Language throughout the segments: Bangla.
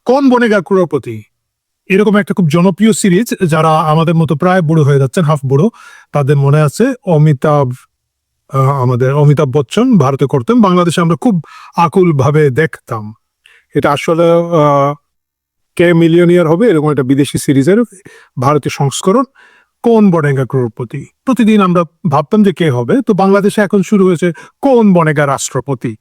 কোন বনেগা ক্রোড়পতি, এরকম একটা খুব জনপ্রিয় সিরিজ। যারা আমাদের মতো প্রায় বুড়ো হয়ে যাচ্ছেন, হাফ বুড়ো, তাদের মনে আছে আমাদের অমিতাভ বচ্চন ভারতে করতেন, বাংলাদেশে আমরা খুব আকুল ভাবে দেখতাম। এটা আসলে কে মিলিয়নিয়ার হবে এরকম একটা বিদেশি সিরিজের ভারতীয় সংস্করণ, কোন বনেগা ক্রোড়পতি। প্রতিদিন আমরা ভাবতাম যে কে হবে, তো বাংলাদেশে এখন শুরু হয়েছে কোন বনেগা রাষ্ট্রপতি।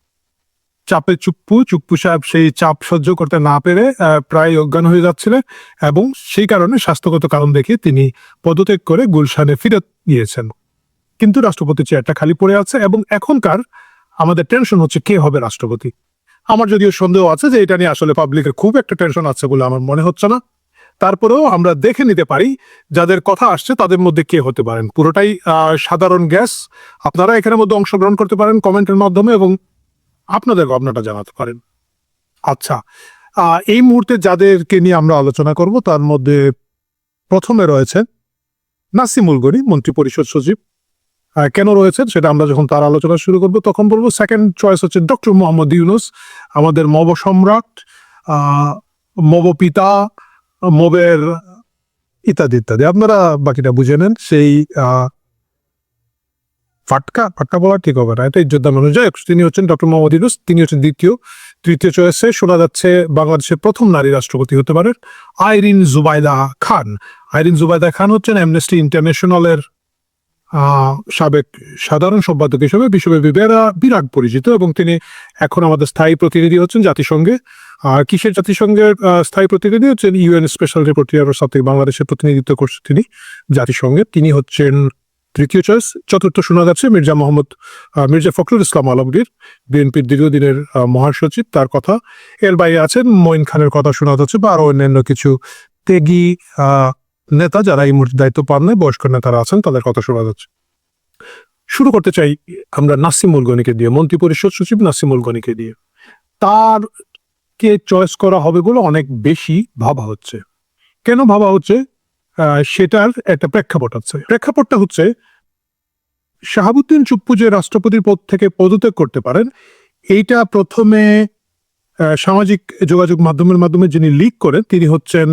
চাপে চুপ্পু সাহেব সেই চাপ সহ্য করতে না পেরে প্রায় অজ্ঞান হয়ে যাচ্ছিলেন, এবং সেই কারণে স্বাস্থ্যগত কারণ দেখে তিনি পদত্যাগ করে গুলশানে ফিরত গিয়েছেন। কিন্তু রাষ্ট্রপতি চেয়ারটা খালি পড়ে আছে, এবং এখনকার আমাদের টেনশন হচ্ছে কে হবে রাষ্ট্রপতি। আমার যদিও সন্দেহ আছে যে এটা নিয়ে আসলে পাবলিকের খুব একটা টেনশন আছে বলে আমার মনে হচ্ছে না। তারপরেও আমরা দেখে নিতে পারি যাদের কথা আসছে তাদের মধ্যে কে হতে পারেন। পুরোটাই সাধারণ গ্যাস। আপনারা এখানের মধ্যে অংশগ্রহণ করতে পারেন কমেন্টের মাধ্যমে এবং আপনাদের ভাবনাটা জানাতে পারেন। আচ্ছা, এই মুহূর্তে যাদেরকে নিয়ে আমরা আলোচনা করব তার মধ্যে প্রথমে রয়েছে নাসিমুল গনি, মন্ত্রী পরিষদ সচিব। কেন রয়েছেন সেটা আমরা যখন তার আলোচনা শুরু করব তখন বলবো। সেকেন্ড চয়েস হচ্ছে ডক্টর মোহাম্মদ ইউনুস, আমাদের মব সম্রাট, মব পিতা, মবের ইত্যাদি ইত্যাদি, আপনারা বাকিটা বুঝে নেন। সেই ফাটকা বলা ঠিক হবে না, এটা ইজ্জতদার মানুষ। যাই হোক, তিনি হচ্ছেন ডক্টর মোহাম্মদ ইউনুস, তিনি হচ্ছেন দ্বিতীয়। তৃতীয় চয়েসে শোনা যাচ্ছে বাংলাদেশের প্রথম নারী রাষ্ট্রপতি হতে পারেন আইরিন জুবাইদা খান। আইরিন জুবাইদা খান হচ্ছেন অ্যামনেস্টি ইন্টারন্যাশনালের সাবেক সাধারণ সম্পাদক হিসেবে বিশ্বব্যাপী বিরাট পরিচিত, এবং তিনি এখন আমাদের স্থায়ী প্রতিনিধি হচ্ছেন জাতিসংঘে। কিসের জাতিসংঘের স্থায়ী প্রতিনিধি হচ্ছেন? ইউএন স্পেশাল রিপোর্টার সাথে বাংলাদেশের প্রতিনিধিত্ব করছেন তিনি জাতিসংঘে। তিনি হচ্ছেন তৃতীয় চয়েস। চতুর্থ শোনা যাচ্ছে মির্জা ফখরুল ইসলাম আলমগীর, বিএনপির দীর্ঘদিনের মহাসচিব, তার কথা। এর বাইরে আছেন মঈন খানের কথা শোনা যাচ্ছে, বা আরো অন্যান্য কিছু ত্যাগী নেতা যারা এই মুহূর্তে দায়িত্ব পান না, বয়স্ক নেতারা আছেন, তাদের কথা শোনা যাচ্ছে। শুরু করতে চাই আমরা নাসিমুল গনিকে দিয়ে, মন্ত্রী পরিষদ সচিব নাসিমুল গনিকে দিয়ে। তার কে চয়েস করা হবে বলে অনেক বেশি ভাবা হচ্ছে। কেন ভাবা হচ্ছে সেটার একটা প্রেক্ষাপট আছে। প্রেক্ষাপটটা হচ্ছে শাহাবুদ্দিন চুপ্পু যে রাষ্ট্রপতির পদ থেকে পদত্যাগ করতে পারেন, এইটা প্রথমে সামাজিক যোগাযোগ মাধ্যমের মাধ্যমে যিনি লিক করেন তিনি হচ্ছেন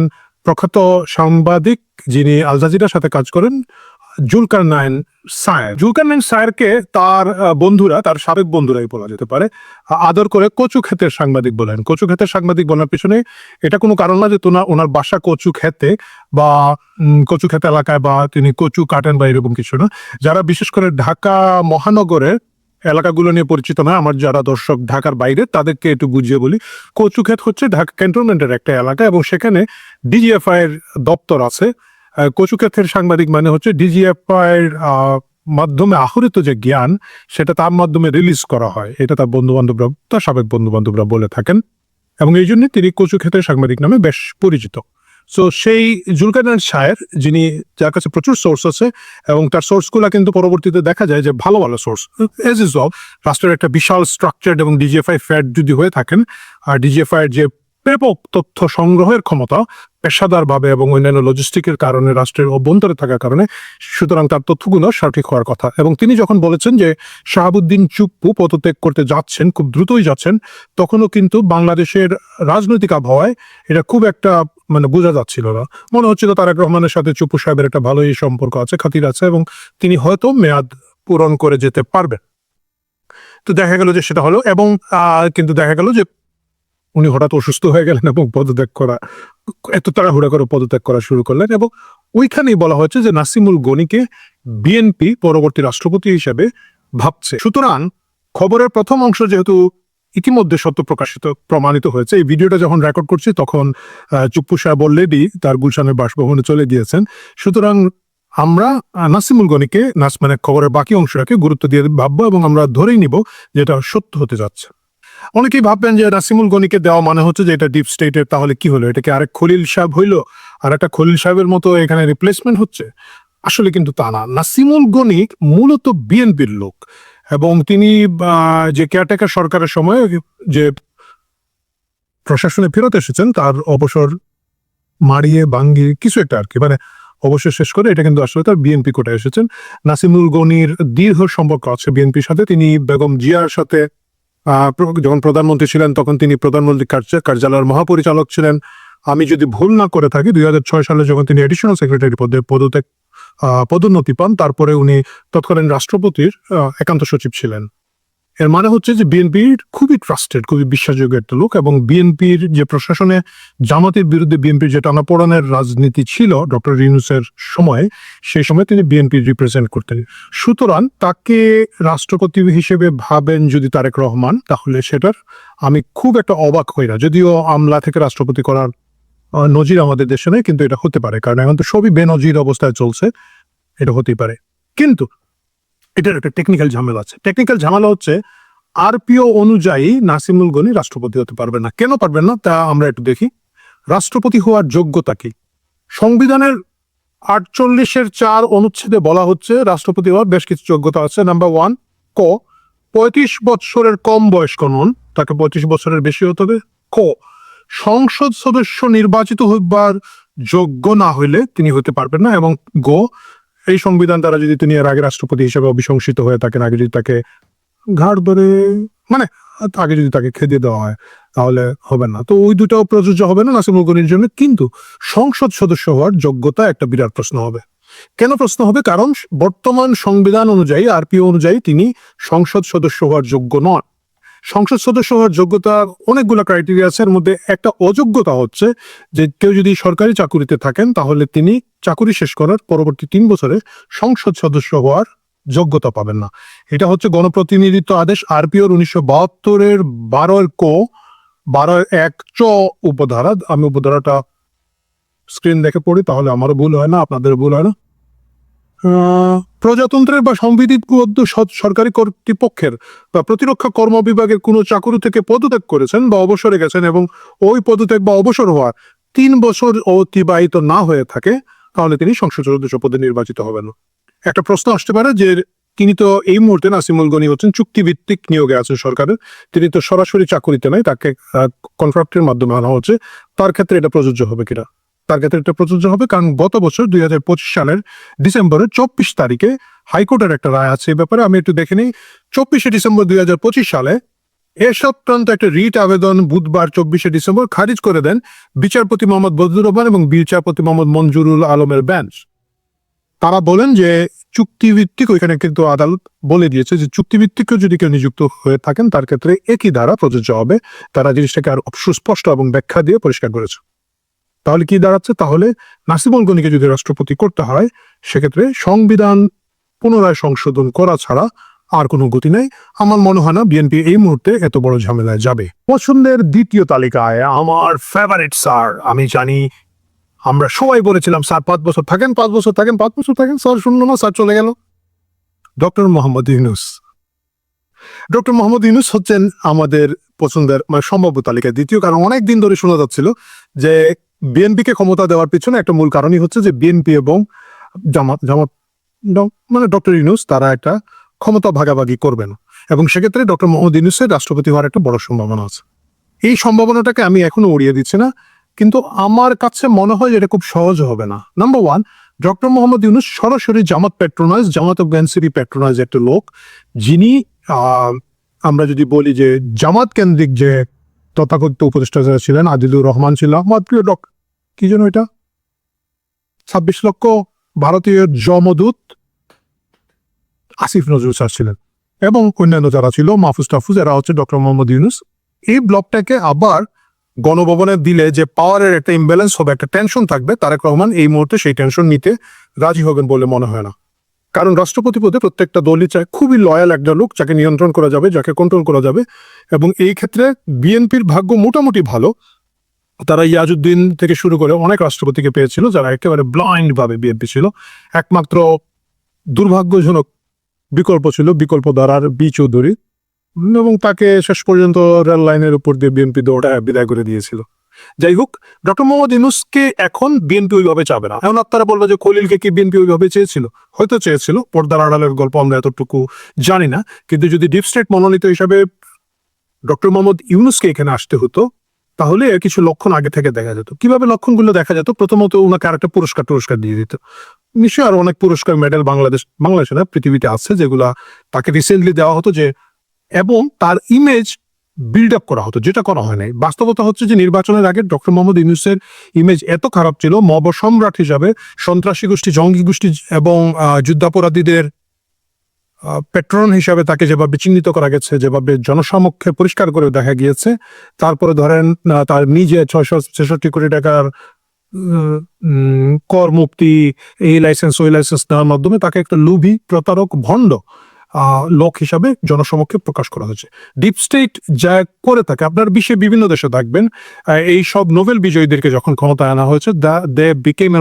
প্রখ্যাত সাংবাদিক যিনি আল জাজিরার সাথে কাজ করেন, জুলকারনাইন সায়ের। জুলকারনাইন সায়েরকে তার বন্ধুরা, তার সাবেক বন্ধুরাই বলা যেতে পারে, আদর করে কচু ক্ষেতের সাংবাদিক বলেন। কচু ক্ষেতের সাংবাদিক বলার পিছনে এটা কোনো কারণ না যে ওনার বাসা কচু ক্ষেতে বা কচু ক্ষেত এলাকায়, বা তিনি কচু কাটেন বা এরকম কিছু না। যারা বিশেষ করে ঢাকা মহানগরের এলাকাগুলো নিয়ে পরিচিত না, আমার যারা দর্শক ঢাকার বাইরে, তাদেরকে একটু বুঝিয়ে বলি। কচুক্ষেত হচ্ছে ঢাকা ক্যান্টনমেন্টের একটা এলাকা, এবং সেখানে ডিজিএফআই এর দপ্তর আছে। কচুক্ষেতের সাংবাদিক মানে হচ্ছে ডিজিএফআই এর মাধ্যমে আহরিত যে জ্ঞান সেটা তার মাধ্যমে রিলিজ করা হয়, এটা তার বন্ধু-বান্ধবরা, তার সাবেক বন্ধু-বান্ধবরা বলে থাকেন, এবং এই জন্য তিনি কচুক্ষেতের সাংবাদিক নামে বেশ পরিচিত। সো সেই জুলকারনাইন সায়ের, যার কাছে প্রচুর সোর্স আছে, এবং তার সোর্সগুলো কিন্তু পরবর্তীতে দেখা যায় যে ভালো ভালো সোর্স। এজ ইজ অল, রাষ্ট্রের একটা বিশাল স্ট্রাকচার এবং ডিজিএফআই ফ্যাট যদি হয়ে থাকেন, আর ডিজিএফআই এর যে ব্যাপক তথ্য সংগ্রহের ক্ষমতা পেশাদার ভাবে এবং অন্যান্য লজিস্টিকের কারণে, রাষ্ট্রের অভ্যন্তরে থাকার কারণে, সুতরাং তার তথ্যগুলো সঠিক হওয়ার কথা। এবং তিনি যখন বলেছেন যে শাহাবুদ্দিন চুপ্পু পদত্যাগ করতে যাচ্ছেন, খুব দ্রুতই যাচ্ছেন, তখনও কিন্তু বাংলাদেশের রাজনৈতিক আবহাওয়ায় এটা খুব একটা বোঝা যাচ্ছিল না। মনে হচ্ছিল তারেক রহমানের সাথে চুপ্পু সাহেবের একটা ভালোই সম্পর্ক আছে, খাতির আছে, এবং তিনি হয়তো মেয়াদ পূরণ করে যেতে পারবেন। তো দেখা গেল যে সেটা হলো, এবং কিন্তু দেখা গেল যে উনি হঠাৎ অসুস্থ হয়ে গেলেন এবং এত তাড়াহুড়া করে পদত্যাগ করা শুরু করলেন। এবং ওইখানেই বলা হয়েছে যে নাসিমুল গনিকে বিএনপি পরবর্তী রাষ্ট্রপতি হিসেবে ভাবছে। সুতরাং খবরের প্রথম অংশ যেহেতু ইতিমধ্যে সত্য প্রমাণিত হয়েছে, এই ভিডিওটা যখন রেকর্ড করছি তখন চুপ্পু সাহেব অলরেডি তার গুলশানের বাসভবনে চলে গিয়েছেন। সুতরাং আমরা নাসিমুল গনিকে খবরের বাকি অংশটাকে গুরুত্ব দিয়ে ভাববো, এবং আমরা ধরেই নিব যেটা সত্য হতে যাচ্ছে। অনেকেই ভাববেন যে নাসিমুল গনিকে দেওয়া মানে হচ্ছে যে এটা ডিপ স্টেটের, তাহলে কি হলো, এটা কি আরেক খলিল সাহেব হইলো, আর একটা খলিল সাহেবের মতো এখানে রিপ্লেসমেন্ট হচ্ছে? আসলে কিন্তু তা না। নাসিমুল গনি মূলত বিএনপির লোক, এবং তিনি যে কেয়ারটেকার সরকারের সময় যে প্রশাসনে ফেরত এসেছেন, তার অবসর মারিয়ে ভাঙ্গিয়ে কিছু একটা আর কি, অবসর শেষ করে, এটা কিন্তু আসলে তার বিএনপি কোটায় এসেছেন। নাসিমুল গনির দীর্ঘ সম্পর্ক আছে বিএনপির সাথে। তিনি বেগম জিয়ার সাথে যখন প্রধানমন্ত্রী ছিলেন তখন তিনি প্রধানমন্ত্রী কার্যালয়ের মহাপরিচালক ছিলেন। আমি যদি ভুল না করে থাকি 2006 সালে যখন তিনি এডিশনাল সেক্রেটারি পদে পদোন্নতি পান, তারপরে উনি তৎকালীন রাষ্ট্রপতির একান্ত সচিব ছিলেন। এর মানে হচ্ছে যে বিএনপির খুবই ট্রাস্টেড, খুবই বিশ্বাসযোগ্য একটা লোক, এবং বিএনপির যে প্রশাসনে জামাতের বিরুদ্ধে বিএনপির যে টানাপোড়েনের রাজনীতি ছিল ডক্টর ইউনূসের সময়, সেই সময় তিনি বিএনপি রিপ্রেজেন্ট করতেন। সুতরাং তাকে রাষ্ট্রপতি হিসেবে ভাবেন যদি তারেক রহমান, তাহলে সেটার আমি খুব একটা অবাক হই না। যদিও আমলা থেকে রাষ্ট্রপতি করার নজির আমাদের দেশে নেই, কিন্তু এটা হতে পারে, কারণ এখন তো সবই বেনজির অবস্থায় চলছে, এটা হতেই পারে। কিন্তু এটার একটা টেকনিক্যাল ঝামেলা আছে। টেকনিক্যাল ঝামেলা হচ্ছে আরপিও অনুযায়ী নাসিমুল গনি রাষ্ট্রপতি হতে পারবেন না। কেন পারবেন না তা আমরা একটু দেখি। রাষ্ট্রপতি হওয়ার যোগ্যতা কি? সংবিধানের 48(4) অনুচ্ছেদে বলা হচ্ছে রাষ্ট্রপতি হওয়ার বেশ কিছু যোগ্যতা আছে। নাম্বার 1, 35 বছরের কম বয়স্ক নন, তাকে 35 বছরের বেশি হতে হবে। সংসদ সদস্য নির্বাচিত হবার যোগ্য না হইলে তিনি হতে পারবেন না। এবং এই সংবিধান দ্বারা যদি তিনি এর আগে রাষ্ট্রপতি হিসেবে অভিশংসিত হয়ে থাকেন, আগে যদি তাকে ঘাড় ধরে আগে যদি তাকে খেদিয়ে দেওয়া হয়, তাহলে হবে না। তো ওই দুটাও প্রযোজ্য হবে না নাসিমুল গনির জন্য। কিন্তু সংসদ সদস্য হওয়ার যোগ্যতা একটা বিরাট প্রশ্ন হবে। কেন প্রশ্ন হবে? কারণ বর্তমান সংবিধান অনুযায়ী, আরপিও অনুযায়ী তিনি সংসদ সদস্য হওয়ার যোগ্য নন। সংসদ সদস্য হওয়ার যোগ্যতার অনেকগুলো ক্রাইটেরিয়া আছে। এর মধ্যে একটা অযোগ্যতা হচ্ছে যে কেউ যদি সরকারি চাকুরিতে থাকেন, তাহলে তিনি চাকুরি শেষ করার পরবর্তী 3 বছরে সংসদ সদস্য হওয়ার যোগ্যতা পাবেন না। এটা হচ্ছে গণপ্রতিনিধিত্ব আদেশ আরপিওর 1972-এর 12(1) উপধারা। আমি উপধারাটা স্ক্রিন দেখে পড়ি, তাহলে আমারও ভুল হয় না, আপনাদের ভুল হয় না। প্রজাতন্ত্রের বা সংবিধিবদ্ধ সরকারি কর্তৃপক্ষের বা প্রতিরক্ষা কর্ম বিভাগের কোনো চাকুরি থেকে পদত্যাগ করেছেন বা অবসরে গেছেন এবং ওই পদত্যাগ বা অবসর হওয়ার 3 বছর অতিবাহিত না হয়ে থাকে, তাহলে তিনি সংসদ সদস্য পদে নির্বাচিত হবেন। একটা প্রশ্ন আসতে পারে যে তিনি তো এই মুহূর্তে নাসিমুল গনি হচ্ছেন চুক্তিভিত্তিক নিয়োগে আছেন সরকারের, তিনি তো সরাসরি চাকুরিতে নাই, তাকে কন্ট্রাক্টের মাধ্যমে আনা হচ্ছে। তার ক্ষেত্রে এটা প্রযোজ্য হবে কিনা? তার ক্ষেত্রে এটা প্রযোজ্য হবে, কারণ গত বছর 2025 সালের ডিসেম্বরের 24 তারিখে হাইকোর্টের একটা রায় আছে এই ব্যাপারে। আমি একটু দেখে নিই। 24শে ডিসেম্বর 2025 সালে এ সংক্রান্ত একটা রিট আবেদন বুধবার 24শে ডিসেম্বর খারিজ করে দেন বিচারপতি মোহাম্মদ বদরুর রহমান এবং বিচারপতি মোহাম্মদ মঞ্জুরুল আলমের বেঞ্চ। তারা বলেন যে চুক্তিভিত্তিক, ওইখানে কিন্তু আদালত বলে দিয়েছে যে চুক্তিভিত্তিকও যদি কেউ নিযুক্ত হয়ে থাকেন, তার ক্ষেত্রে একই ধারা প্রযোজ্য হবে। তারা জিনিসটাকে আর সুস্পষ্ট এবং ব্যাখ্যা দিয়ে পরিষ্কার করেছে। তাহলে কি দাঁড়াচ্ছে? তাহলে নাসিমুল গনিকে যদি রাষ্ট্রপতি করতে হয়, সেক্ষেত্রে সংবিধান পুনরায় সংশোধন করা ছাড়া আর কোনো গতি নেই। আমার মনে হয় না বিএনপি এই মুহূর্তে এত বড় ঝামেলায় যাবে। পছন্দের দ্বিতীয় তালিকায় আমার ফেভারিট স্যার, আমি জানি আমরা সবাই বলেছিলাম স্যার 5 বছর থাকেন, 5 বছর থাকেন, 5 বছর থাকেন, স্যার শুনলো না, স্যার চলে গেল। ডক্টর মোহাম্মদ ইউনূস। ডক্টর মোহাম্মদ ইউনূস হচ্ছেন আমাদের পছন্দের সম্ভাব্য তালিকায় দ্বিতীয়। কারণ অনেকদিন ধরে শোনা যাচ্ছিল যে বিএনপিকে ক্ষমতা দেওয়ার পিছনে একটা মূল কারণই হচ্ছে যে বিএনপি এবং জামাত ডক্টর ইউনূস তারা একটা ক্ষমতা ভাগাভাগি করবেন, এবং সেক্ষেত্রে ডক্টর মোহাম্মদ ইউনূসের রাষ্ট্রপতি হওয়ার একটা বড় সম্ভাবনা আছে। এই সম্ভাবনাটাকে আমি এখনো উড়িয়ে দিচ্ছি না, কিন্তু আমার কাছে মনে হয় এটা খুব সহজ হবে না। নাম্বার 1, ডক্টর মোহাম্মদ ইউনূস সরাসরি জামাত এনসিপি প্যাট্রোনাইজ একটা লোক, যিনি আমরা যদি বলি যে জামাত কেন্দ্রিক যে তথাকথিত উপদেষ্টা যারা ছিলেন, আদিলুর রহমান ছিল, আমার প্রিয় কি যেন এটা 26 লক্ষ ভারতীয় জমদূত আসিফ নজরুল স্যার ছিলেন, এবং অন্যান্য যারা ছিল মাহফুজ টাফুজ, এরা হচ্ছে ডক্টর মোহাম্মদ ইউনূস। এই ব্লকটাকে আবার গণভবনে দিলে যে পাওয়ারের একটা ইমব্যালেন্স হবে, একটা টেনশন থাকবে, তারেক রহমান এই মুহূর্তে সেই টেনশন নিতে রাজি হবেন বলে মনে হয় না। কারণ রাষ্ট্রপতি পদে প্রত্যেকটা দলই চায় খুবই লয়াল একটা লোক, যাকে নিয়ন্ত্রণ করা যাবে, যাকে কন্ট্রোল করা যাবে। এবং এই ক্ষেত্রে বিএনপির ভাগ্য মোটামুটি ভালো। তারা ইয়াজউদ্দিন থেকে শুরু করে অনেক রাষ্ট্রপতিকে পেয়েছিল যারা একেবারে ব্লাইন্ড ভাবে বিএনপি ছিল। একমাত্র দুর্ভাগ্যজনক বিকল্প ছিল বিকল্পধারার বি চৌধুরী, এবং তাকে শেষ পর্যন্ত রেল লাইনের উপর দিয়ে বিএনপি দৌড়ায় বিদায় করে দিয়েছিল। যাই হোক, ডক্টর মোহাম্মদ ইউনূসকে এখন বিএনপি ওইভাবে চাবে না। এখন আপনারা বলবে যে খলিলকে কি বিএনপি ওইভাবে চেয়েছিল? হয়তো চেয়েছিল, পর্দার আড়ালের গল্প আমরা এতটুকু জানি না। কিন্তু যদি ডিপ স্টেট মনোনীত হিসাবে ডক্টর মোহাম্মদ ইউনূসকে এখানে আসতে হতো, তাহলে এর কিছু লক্ষণ আগে থেকে দেখা যেত। কিভাবে লক্ষণগুলো দেখা যেত? প্রথমত ওনাকে আর একটা পুরস্কার দিয়ে দিত। নিশ্চয়ই আরো অনেক পুরস্কার মেডেল বাংলাদেশে না পৃথিবীতে আছে, যেগুলা তাকে রিসেন্টলি দেওয়া হতো, যে এবং তার ইমেজ বিল্ড আপ করা হতো, যেটা করা হয় নাই। বাস্তবতা হচ্ছে যে নির্বাচনের আগে ডক্টর মোহাম্মদ ইউনূসের ইমেজ এত খারাপ ছিল, মব সম্রাট হিসাবে সন্ত্রাসী গোষ্ঠী, জঙ্গি গোষ্ঠী এবং যুদ্ধাপরাধীদের পেট্রন হিসাবে তাকে যেভাবে চিহ্নিত করা গেছে, যেভাবে জনসমক্ষে পরিষ্কার করে দেখা গিয়েছে, তারপরে ধরেন তার নিজে 666 কোটি টাকার কর মুক্তি, এই লাইসেন্স ওই লাইসেন্স নেওয়ার মাধ্যমে তাকে একটা লোভী, প্রতারক, ভণ্ড লোক হিসাবে জনসমক্ষে প্রকাশ করা হয়েছে। ডিপ স্টেট যা করে থাকে, আপনার বিশ্বের বিভিন্ন দেশে থাকবেন, এই সব নোবেল বিজয়ীদেরকে যখন ক্ষমতায় আনা হয়েছে, they became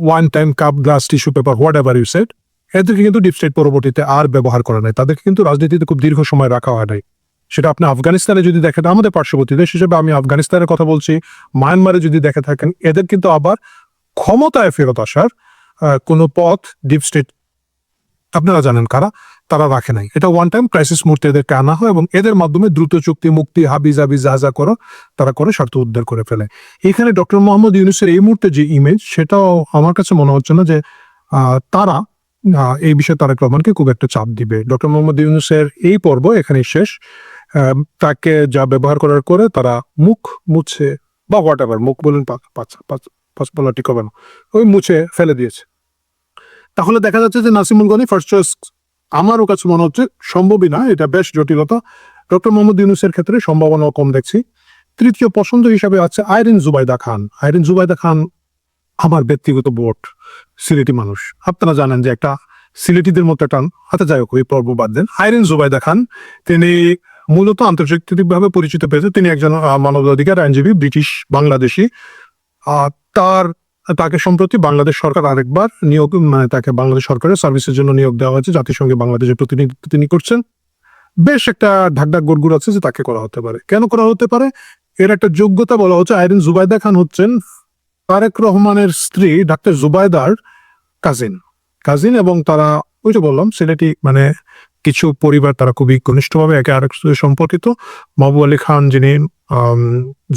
one time cup, glass, tissue paper, whatever you said, এদেরকে কিন্তু ডিপ স্টেট পরবর্তীতে আর ব্যবহার করা নাই, তাদেরকে কিন্তু রাজনীতিতে খুব দীর্ঘ সময় রাখা হয় নাই। সেটা আপনি আফগানিস্তানে যদি দেখেন, আমাদের পার্শ্ববর্তী দেশ হিসেবে আমি আফগানিস্তানের কথা বলছি, মায়ানমারে যদি দেখে থাকেন, এদের কিন্তু আবার ক্ষমতায় ফেরত আসার কোনো পথ ডিপ স্টেট, আপনারা জানেন কারা, তারা রাখে নাই। এটা ওয়ান টাইম ক্রাইসিস মুহূর্তে এদেরকে আনা হয় এবং এদের মাধ্যমে দ্রুত চুক্তি, মুক্তি, হাবি জাবি যা যা করো তারা করে স্বার্থ উদ্ধার করে ফেলে। এখানে ডক্টর মোহাম্মদ ইউনূসের এই মুহূর্তে যে ইমেজ, সেটাও আমার কাছে মনে হচ্ছে না যে তারা এই বিষয়ে তারেক রহমানকে খুব একটা চাপ দিবে। ডক্টর মোহাম্মদ ইউনূসের এই পর্ব এখানে শেষ। তাকে যা ব্যবহার করার করে তারা মুখ মুছে বা হোয়াট এভার, মুখ বলেন বলা ঠিক হবে না, ওই মুছে ফেলে দিয়েছে। তাহলে দেখা যাচ্ছে যে নাসিমুল গনি ফার্স্ট চয়েস আমারও কাছে মনে হচ্ছে সম্ভবই না, এটা বেশ জটিলতা। ডক্টর মোহাম্মদ ইউনূসের ক্ষেত্রে সম্ভাবনাও কম দেখছি। তৃতীয় পছন্দ হিসাবে আছে আইরিন জুবাইদা খান। আইরিন জুবাইদা খান আমার ব্যক্তিগত ভোট, সিলেটি মানুষ, আপনারা জানেন যে একটা সিলেটিদের মতো টান হাতে, যাই হোক ওই পর্ব বাদ দেন। আইরিন জুবাইদা খান, তিনি মূলত আন্তর্জাতিকভাবে পরিচিত পেয়েছে, তিনি একজন মানবাধিকার আইনজীবী, ব্রিটিশ বাংলাদেশি। তাকে সম্প্রতি বাংলাদেশ সরকার আরেকবার নিয়োগ, মানে তাকে বাংলাদেশ সরকারের সার্ভিসের জন্য নিয়োগ দেওয়া হয়েছে, জাতিসংঘে বাংলাদেশের প্রতিনিধিত্ব তিনি করছেন। বেশ একটা ঢাকঢাক গড়গুড় আছে যে তাকে করা হতে পারে। কেন করা হতে পারে? এর একটা যোগ্যতা বলা হচ্ছে, আইরিন জুবাইদা খান হচ্ছেন তারেক রহমানের স্ত্রী ডাক্তার জুবাইদার কাজিন এবং তারা, ওই যে বললাম সিলেটি, মানে কিছু পরিবার তারা খুবই ঘনিষ্ঠভাবে একে আরেক সম্পর্কিত। মাহবুব আলী খান যিনি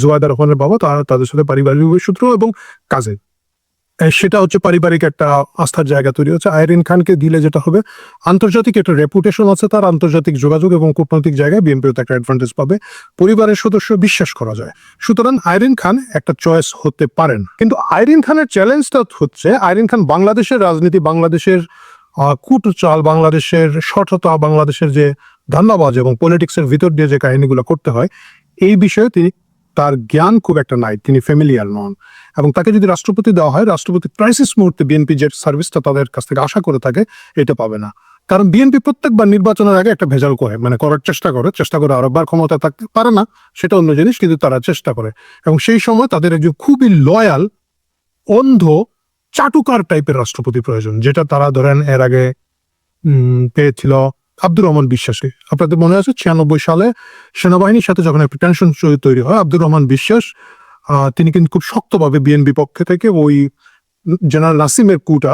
জুবাইদা রহমানের বাবা, তাদের সাথে পারিবারিক সূত্র এবং কাজিন, সেটা হচ্ছে পারিবারিক একটা আস্থার জায়গা তৈরি হচ্ছে। আইরিন খানকে দিলে যেটা হবে, আন্তর্জাতিক একটা রেপুটেশন আছে তার, আন্তর্জাতিক যোগাযোগ এবং কূটনৈতিক জায়গায় বিএনপিও একটা অ্যাডভান্টেজ পাবে, পরিবারের সদস্য বিশ্বাস করা যায়। সুতরাং আইরিন খান একটা চয়েস হতে পারেন। কিন্তু আইরিন খানের চ্যালেঞ্জটা হচ্ছে, আইরিন খান বাংলাদেশের রাজনীতি, বাংলাদেশের কূটচাল, বাংলাদেশের সঠতা, বাংলাদেশের যে ধান্দাবাজ এবং পলিটিক্সের ভিতর দিয়ে যে কাহিনীগুলো করতে হয়, এই বিষয়ে তার জ্ঞান খুব একটা নাই, তিনি ফ্যামিলিয়ার নন। এবং তাকে যদি রাষ্ট্রপতি দেওয়া হয়, রাষ্ট্রপতি ক্রাইসিস মুহূর্তে বিএনপি যে সার্ভিসটা তাদের কাছ থেকে আশা করে থাকে, এটা পাবে না। কারণ বিএনপি প্রত্যেকবার নির্বাচনের আগে একটা ভেজাল করে, মানে করার চেষ্টা করে আরেকবার ক্ষমতা থাকতে পারে না, সেটা অন্য জিনিস, কিন্তু তারা চেষ্টা করে। এবং সেই সময় তাদের একজন খুবই লয়াল, অন্ধ, চাটুকার টাইপের রাষ্ট্রপতি প্রয়োজন, যেটা তারা ধরেন এর আগে পেয়েছিল আব্দুর রহমান বিশ্বাসকে। আপনাদের মনে আছে 96 সালে সেনাবাহিনীর সাথে যখন একটা টেনশন তৈরি হয়, আব্দুর রহমান বিশ্বাস তিনি কিন্তু খুব শক্তভাবে বিএনপি পক্ষে থেকে ওই জেনারেল নাসিমের কুটা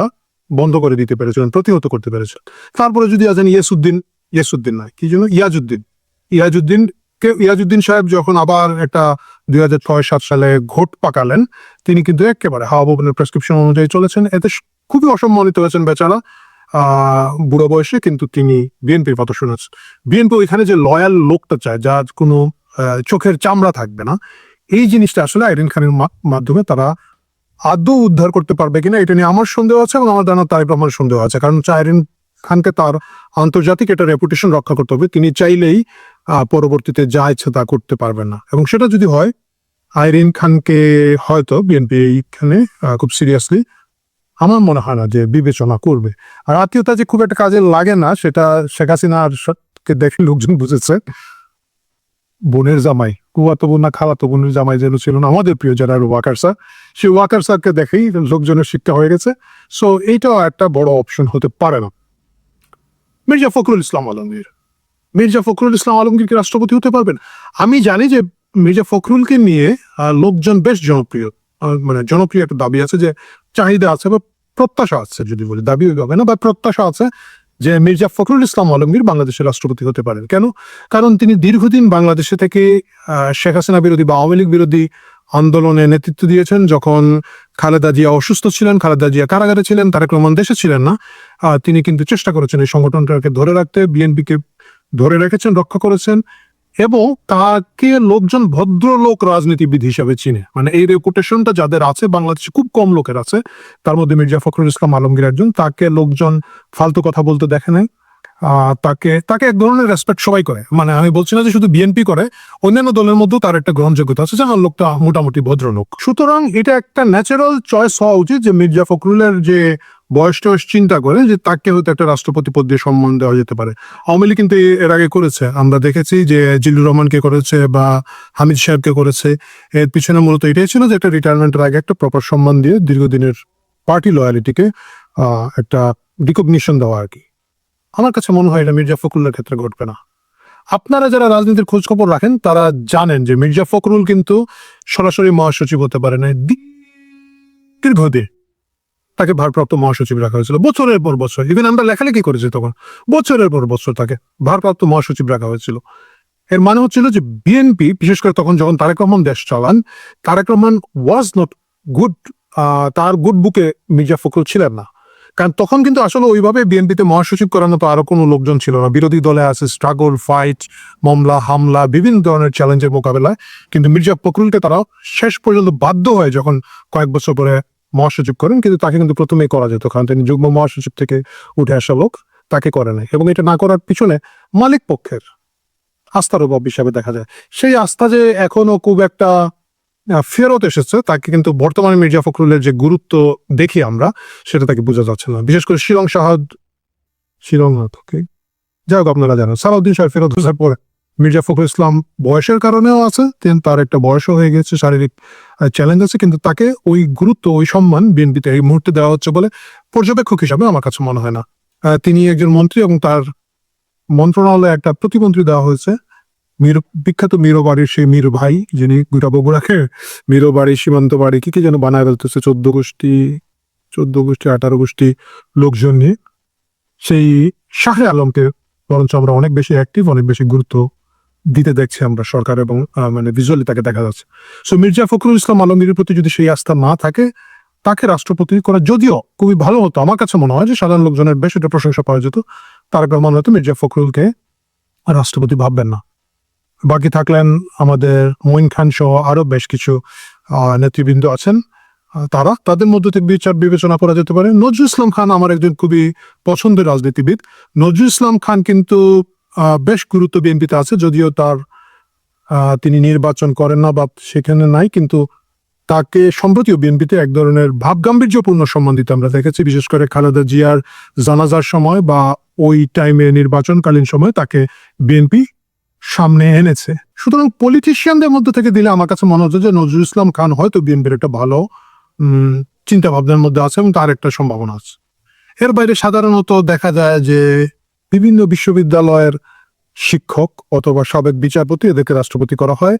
বন্ধ করে দিতে পেরেছিলেন, প্রতিহত করতে পেরেছিলেন। তারপরে যদি আছেন ইয়াসুদ্দিন নয়, কি জন্য, ইয়াজউদ্দিন সাহেব যখন আবার একটা 2006-07 সালে ঘোট পাকালেন, তিনি কিন্তু একেবারে হাওয়া ভবনের প্রেসক্রিপশন অনুযায়ী চলেছেন। এতে খুবই অসম্মানিত হয়েছেন বেচারা বুড়ো বয়সে, কিন্তু তিনি বিএনপির কথা শুনেছেন। বিএনপি ওইখানে যে লয়াল লোকটা চায়, যার কোনো চোখের চামড়া থাকবে না, এই জিনিসটা আসলে আইরিন খানের মাধ্যমে তারা আদৌ উদ্ধার করতে পারবে কিনা, এটা নিয়ে আমার সন্দেহ আছে এবং আমার জানা তারেক রহমানের সন্দেহ আছে। কারণ আইরিন খানকে তার আন্তর্জাতিক একটা রেপুটেশন রক্ষা করতে হবে, তিনি চাইলেই পরবর্তীতে যা ইচ্ছে তা করতে পারবেন না। এবং সেটা যদি হয়, আইরিন খানকে হয়তো বিএনপি এইখানে খুব সিরিয়াসলি আমার মনে হয় না যে বিবেচনা করবে। আর আত্মীয়তা যে খুব একটা কাজে লাগে না, সেটা শেখ হাসিনার কে দেখে লোকজন বুঝেছে। বোনের জামাই, কুয়াতো বোন না খালাতো বোনের জামাই যেন ছিল না আমাদের প্রিয় যারা ওয়াকার স্যার, সেই ওয়াকার স্যারকে দেখেই লোকজনের শিক্ষা হয়ে গেছে। সো এইটাও একটা বড় অপশন হতে পারে না। মির্জা ফখরুল ইসলাম আলমগীর কি রাষ্ট্রপতি হতে পারবেন? আমি জানি যে মির্জা ফখরুলকে নিয়ে লোকজন বেশ জনপ্রিয়, মানে জনপ্রিয় একটা দাবি আছে, যে চাহিদা আছে বা প্রত্যাশা আছে, যদি বলি দাবি হবে না, বা প্রত্যাশা আছে যে মির্জা ফখরুল ইসলাম আলমগীর বাংলাদেশের রাষ্ট্রপতি হতে পারেন। কেন? কারণ তিনি দীর্ঘদিন বাংলাদেশে থেকে শেখ হাসিনা বিরোধী বা আওয়ামী লীগ বিরোধী আন্দোলনে নেতৃত্ব দিয়েছেন। যখন খালেদা জিয়া অসুস্থ ছিলেন, খালেদা জিয়া কারাগারে ছিলেন, তারেক রহমান দেশে ছিলেন না, তিনি কিন্তু চেষ্টা করেছেন এই সংগঠনটাকে ধরে রাখতে, বিএনপিকে ধরে রেখেছেন, রক্ষা করেছেন। এবং তাকে লোকজন ভদ্রলোক রাজনীতিবিদ হিসাবে চিনে, মানে এই রেপুটেশনটা যাদের আছে বাংলাদেশে খুব কম লোকের আছে, তার মধ্যে মির্জা ফখরুল ইসলাম আলমগীর একজন। তাকে লোকজন ফালতু কথা বলতে দেখে নাই। তাকে তাকে এক ধরনের রেসপেক্ট সবাই করে, মানে আমি বলছি না যে শুধু বিএনপি করে, অন্যান্য দলের মধ্যেও তার একটা গ্রহণযোগ্যতা আছে যে আমার লোকটা মোটামুটি ভদ্রলোক। সুতরাং এটা একটা ন্যাচারাল চয়েস হওয়া উচিত যে মির্জা ফখরুলের যে বয়স টয়স চিন্তা করে যে তাকে হয়তো একটা রাষ্ট্রপতি পদ দিয়ে সম্মান দেওয়া যেতে পারে। আওয়ামী লীগ কিন্তু এর আগে করেছে, আমরা দেখেছি যে জিল্লুর রহমানকে করেছে বা হামিদ সাহেবকে করেছে। এর পিছনে মূলত এটাই ছিল যে একটা রিটায়ারমেন্টের আগে একটা প্রপার সম্মান দিয়ে দীর্ঘদিনের পার্টি লয়ালিটিকে একটা রিকগনিশন দেওয়া আর কি। আমার কাছে মনে হয় এটা মির্জা ফখরুলের ক্ষেত্রে ঘটবে না। আপনারা যারা রাজনীতির খোঁজ খবর রাখেন তারা জানেন যে মির্জা ফখরুল কিন্তু সরাসরি মহাসচিব হতে পারে না, দীর্ঘদিন তাকে ভারপ্রাপ্ত মহাসচিব রাখা হয়েছিল বছরের পর বছর। ইভেন আমরা লেখালেখি করেছি তখন, বছরের পর বছর তাকে ভারপ্রাপ্ত মহাসচিব রাখা হয়েছিল। এর মানে হচ্ছিল যে বিএনপি, বিশেষ করে তখন যখন তারেক রহমান দেশ চালান, Tarique Rahman was not good, তার গুড বুকে মির্জা ফখরুল ছিলেন না। কারণ তখন কিন্তু আসলে ওইভাবে বিএনপিতে মহাসচিব করার মতো আরো কোনো লোকজন ছিল না। বিরোধী দলে আছে স্ট্রাগল, ফাইট, মামলা, হামলা, বিভিন্ন ধরনের চ্যালেঞ্জের মোকাবেলায় কিন্তু মির্জা ফখরুলকে তারা শেষ পর্যন্ত বাধ্য হয় যখন কয়েক বছর পরে মহাসচিব করেন। কিন্তু তাকে কিন্তু প্রথমেই করা যেত, কারণ তিনি যুগ্ম মহাসচিব থেকে উঠে আসা লোক, তাকে করে নাই। এবং এটা না করার পিছনে মালিক পক্ষের আস্থার অভাব হিসাবে দেখা যায়। সেই আস্থা যে এখনো খুব একটা ফেরত এসেছে, তাকে কিন্তু বর্তমানে মির্জা ফখরুলের যে গুরুত্ব দেখি আমরা, সেটা তাকে বোঝা যাচ্ছে না। বিশেষ করে শিলং যাই হোক, আপনারা জানেন সালাউদ্দিন সাহেব ফেরত আসার পরে মির্জা ফখরুল ইসলাম বয়সের কারণেও আছে, তার একটা বয়সও হয়ে গেছে, শারীরিক চ্যালেঞ্জ আছে, কিন্তু তাকে ওই গুরুত্ব, ওই সম্মান বিএনপিতে এই মুহূর্তে দেওয়া হচ্ছে বলে পর্যবেক্ষক হিসাবে আমার কাছে মনে হয় না। তিনি একজন মন্ত্রী এবং তার মন্ত্রণালয়ে একটা প্রতিমন্ত্রী দেওয়া হয়েছে, বিখ্যাত মিরো বাড়ির সেই মীর ভাই, যিনি গোটা বগুড়াকে মিরো বাড়ি, সীমান্ত বাড়ি, কি কি যেন বানায় ফেলতেছে, 14 গোষ্ঠী 18 গোষ্ঠী লোকজন নিয়ে। সেই শাহে আলমকে বরঞ্চ আমরা অনেক বেশি অ্যাক্টিভ, অনেক বেশি গুরুত্ব দিতে দেখছি আমরা সরকার, এবং মানে ভিজুয়ালি তাকে দেখা যাচ্ছে। সো মির্জা ফখরুল ইসলাম আলমগীরের প্রতি যদি সেই আস্থা না থাকে, তাকে রাষ্ট্রপতি করা যদিও খুবই ভালো হতো, আমার কাছে মনে হয় যে সাধারণ লোকজনের বেশ এটা প্রশংসা পাওয়া যেত। তারেক রহমান হয়তো মির্জা ফখরুলকে রাষ্ট্রপতি ভাববেন না। বাকি থাকলেন আমাদের মঈন খান সহ আরো বেশ কিছু নেতৃবৃন্দ আছেন, তাদের মধ্যে থেকে বিচার বিবেচনা করা যেতে পারে। নজরুল ইসলাম খান আমার একজন খুবই পছন্দের রাজনীতিবিদ। নজরুল ইসলাম খান কিন্তু বেশ গুরুত্ব বিএনপিতে আছে, যদিও তিনি নির্বাচন করেন না বা সেখানে নাই, কিন্তু তাকে সম্প্রতিও বিএনপিতে এক ধরনের ভাবগাম্ভীর্যপূর্ণ সম্মান দিতে আমরা দেখেছি, বিশেষ করে খালেদা জিয়ার জানাজার সময় বা ওই টাইমে নির্বাচনকালীন সময় তাকে বিএনপি সামনে এনেছে। সুতরাং পলিটিশিয়ানদের মধ্যে থেকে দিলে আমার কাছে মনে হচ্ছে যে নজরুল ইসলাম খান হয়তো বিএনপির একটা ভালো চিন্তা ভাবনার মধ্যে আছে এবং তার একটা সম্ভাবনা আছে। এর বাইরে সাধারণত দেখা যায় যে বিভিন্ন বিশ্ববিদ্যালয়ের শিক্ষক অথবা সাবেক বিচারপতি, এদেরকে রাষ্ট্রপতি করা হয়,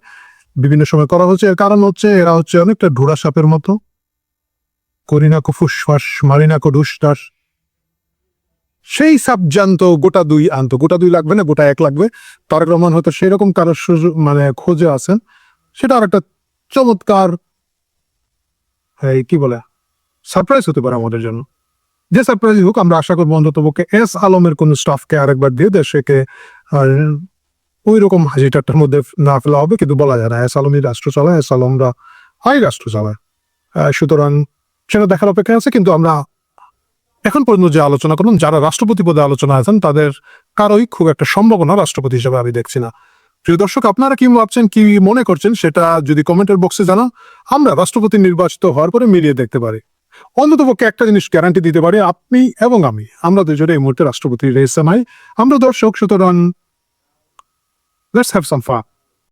বিভিন্ন সময় করা হচ্ছে। এর কারণ হচ্ছে এরা হচ্ছে অনেকটা ঢোড়া সাপের মতো, করিনাকো ফুসফাস মারিনাকো ঢুসটাস, সেই সাপ জানতো গোটা দুই লাগবে না, গোটা এক লাগবে। তারেক রহমান হয়তো সেই রকম কারোর সুযোগ মানে খোঁজে আছেন। সেটা আর একটা চমৎকার কি বলে সারপ্রাইজ হতে পারে আমাদের জন্য। যে সারপ্রাইজ হোক, আমরা আশা করবো অন্ততপক্ষে এস আলমের কোন স্টাফকে আরেকবার দিয়ে দেশকে ওই রকম হাজিটার মধ্যে না ফেলা হবে। কিন্তু বলা যায় না, এস আলমই রাষ্ট্র চালায়, এস আলমরা রাষ্ট্র চালায়। সুতরাং সেটা দেখার অপেক্ষা আছে। কিন্তু আমরা এখন পর্যন্ত যে আলোচনা করলাম, যারা রাষ্ট্রপতি পদে আলোচনা আছেন তাদের কারোই খুব একটা সম্ভাবনা রাষ্ট্রপতি হিসেবে আমি দেখছি না। প্রিয় দর্শক, আপনারা কি ভাবছেন, কি মনে করছেন, সেটা যদি কমেন্টের বক্সে জানান, আমরা রাষ্ট্রপতি নির্বাচিত হওয়ার পরে মিলিয়ে দেখতে পারি। অন্ততপক্ষে একটা জিনিস গ্যারান্টি দিতে পারি, আপনি এবং আমরা দুজনে এই মুহূর্তে রাষ্ট্রপতির রেসে নাই, আমরা দর্শক। সুতরাং লেটস হ্যাভ সাম ফান।